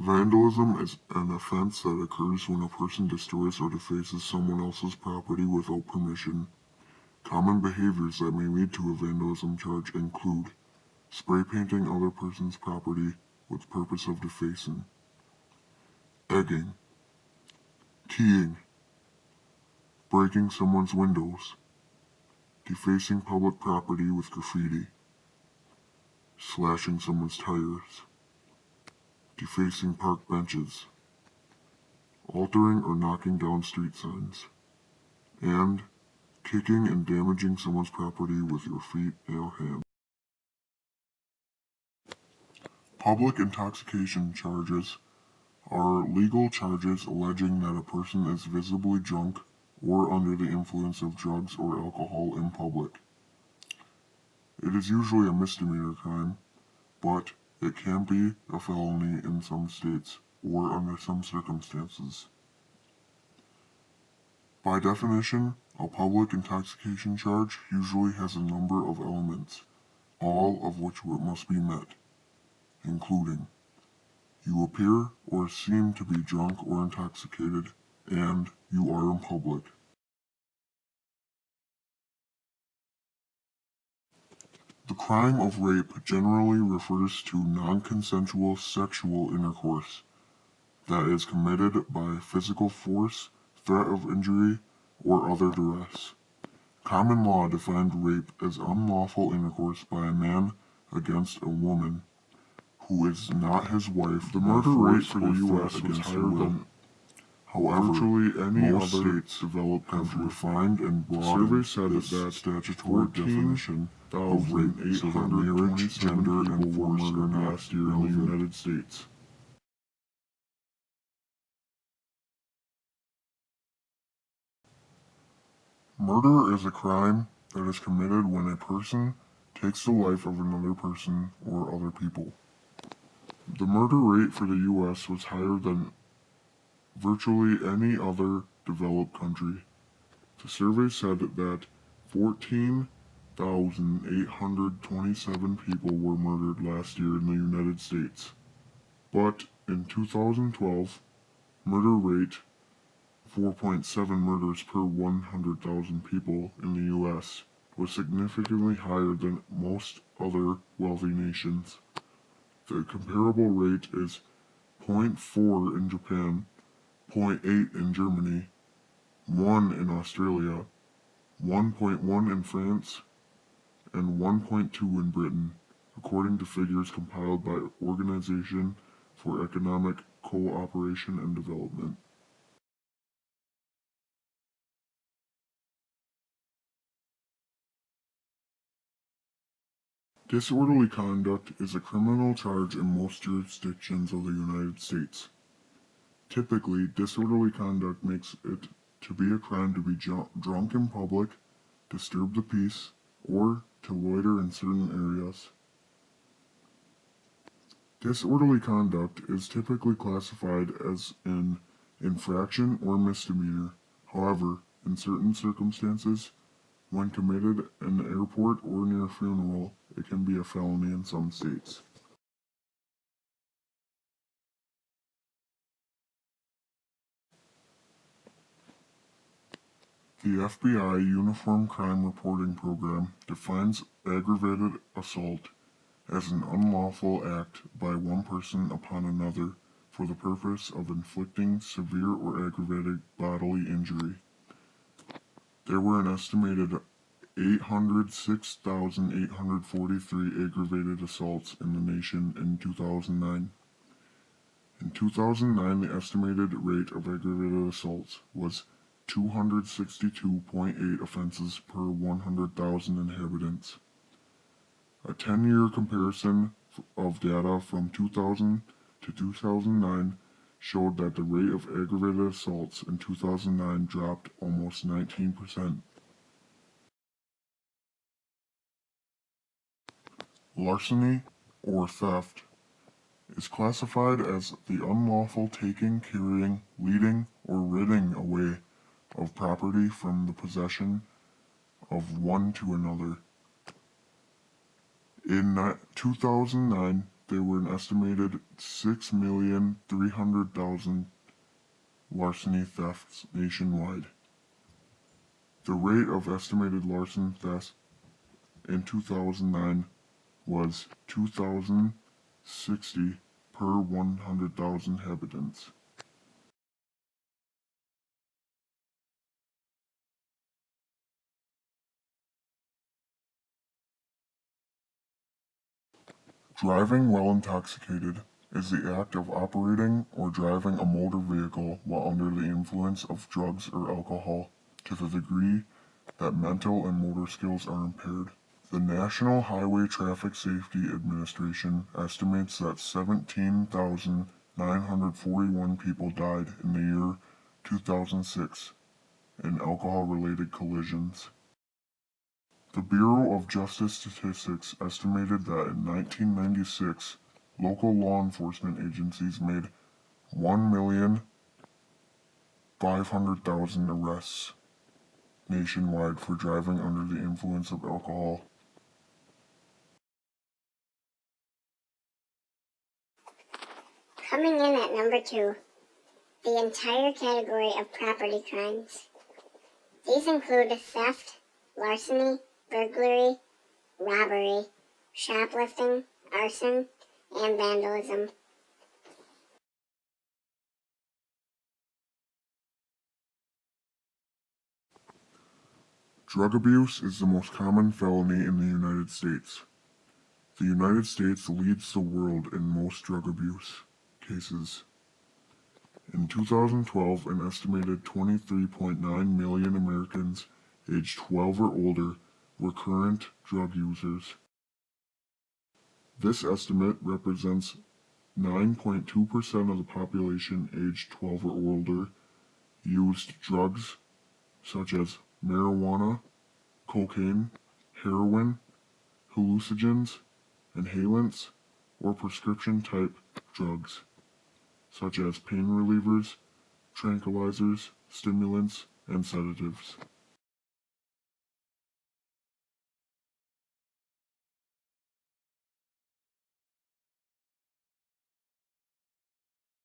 Vandalism is an offense that occurs when a person destroys or defaces someone else's property without permission. Common behaviors that may lead to a vandalism charge include spray painting other person's property with purpose of defacing, egging, keying, breaking someone's windows, defacing public property with graffiti, slashing someone's tires, defacing park benches, altering or knocking down street signs, and kicking and damaging someone's property with your feet or hands. Public intoxication charges are legal charges alleging that a person is visibly drunk or under the influence of drugs or alcohol in public. It is usually a misdemeanor crime, but it can be a felony in some states or under some circumstances. By definition, a public intoxication charge usually has a number of elements, all of which must be met, including you appear or seem to be drunk or intoxicated, and you are in public. The crime of rape generally refers to non-consensual sexual intercourse that is committed by physical force, threat of injury, or other duress. Common law defined rape as unlawful intercourse by a man against a woman who is not his wife. The murder rate for the U.S. was higher than virtually any other states developed have refined and broadened the statutory definition of rape so that marriage, gender, and force were murdered last year in the United States. Murder is a crime that is committed when a person takes the life of another person or other people. The murder rate for the U.S. was higher than virtually any other developed country. The survey said that 14,827 people were murdered last year in the United States. But in 2012, murder rate 4.7 murders per 100,000 people in the U.S. was significantly higher than most other wealthy nations. The comparable rate is 0.4 in Japan, 0.8 in Germany, 1 in Australia, 1.1 in France, and 1.2 in Britain, according to figures compiled by Organization for Economic Cooperation and Development. Disorderly conduct is a criminal charge in most jurisdictions of the United States. Typically, disorderly conduct makes it to be a crime to be drunk in public, disturb the peace, or to loiter in certain areas. Disorderly conduct is typically classified as an infraction or misdemeanor. However, in certain circumstances, when committed in an airport or near a funeral, it can be a felony in some states. The FBI Uniform Crime Reporting Program defines aggravated assault as an unlawful act by one person upon another for the purpose of inflicting severe or aggravated bodily injury. There were an estimated 806,843 aggravated assaults in the nation in 2009. In 2009, the estimated rate of aggravated assaults was 262.8 offenses per 100,000 inhabitants. A 10-year comparison of data from 2000 to 2009 showed that the rate of aggravated assaults in 2009 dropped almost 19%. Larceny, or theft, is classified as the unlawful taking, carrying, leading, or ridding away of property from the possession of one to another. In 2009, there were an estimated 6,300,000 larceny thefts nationwide. The rate of estimated larceny thefts in 2009 was 2,060 per 100,000 inhabitants. Driving while intoxicated is the act of operating or driving a motor vehicle while under the influence of drugs or alcohol to the degree that mental and motor skills are impaired. The National Highway Traffic Safety Administration estimates that 17,941 people died in the year 2006 in alcohol-related collisions. The Bureau of Justice Statistics estimated that in 1996, local law enforcement agencies made 1,500,000 arrests nationwide for driving under the influence of alcohol. Coming in at number 2, the entire category of property crimes. These include theft, larceny, burglary, robbery, shoplifting, arson, and vandalism. Drug abuse is the most common felony in the United States. The United States leads the world in most drug abuse cases. In 2012, an estimated 23.9 million Americans aged 12 or older were current drug users. This estimate represents 9.2% of the population aged 12 or older used drugs such as marijuana, cocaine, heroin, hallucinogens, inhalants, or prescription-type drugs, such as pain relievers, tranquilizers, stimulants, and sedatives.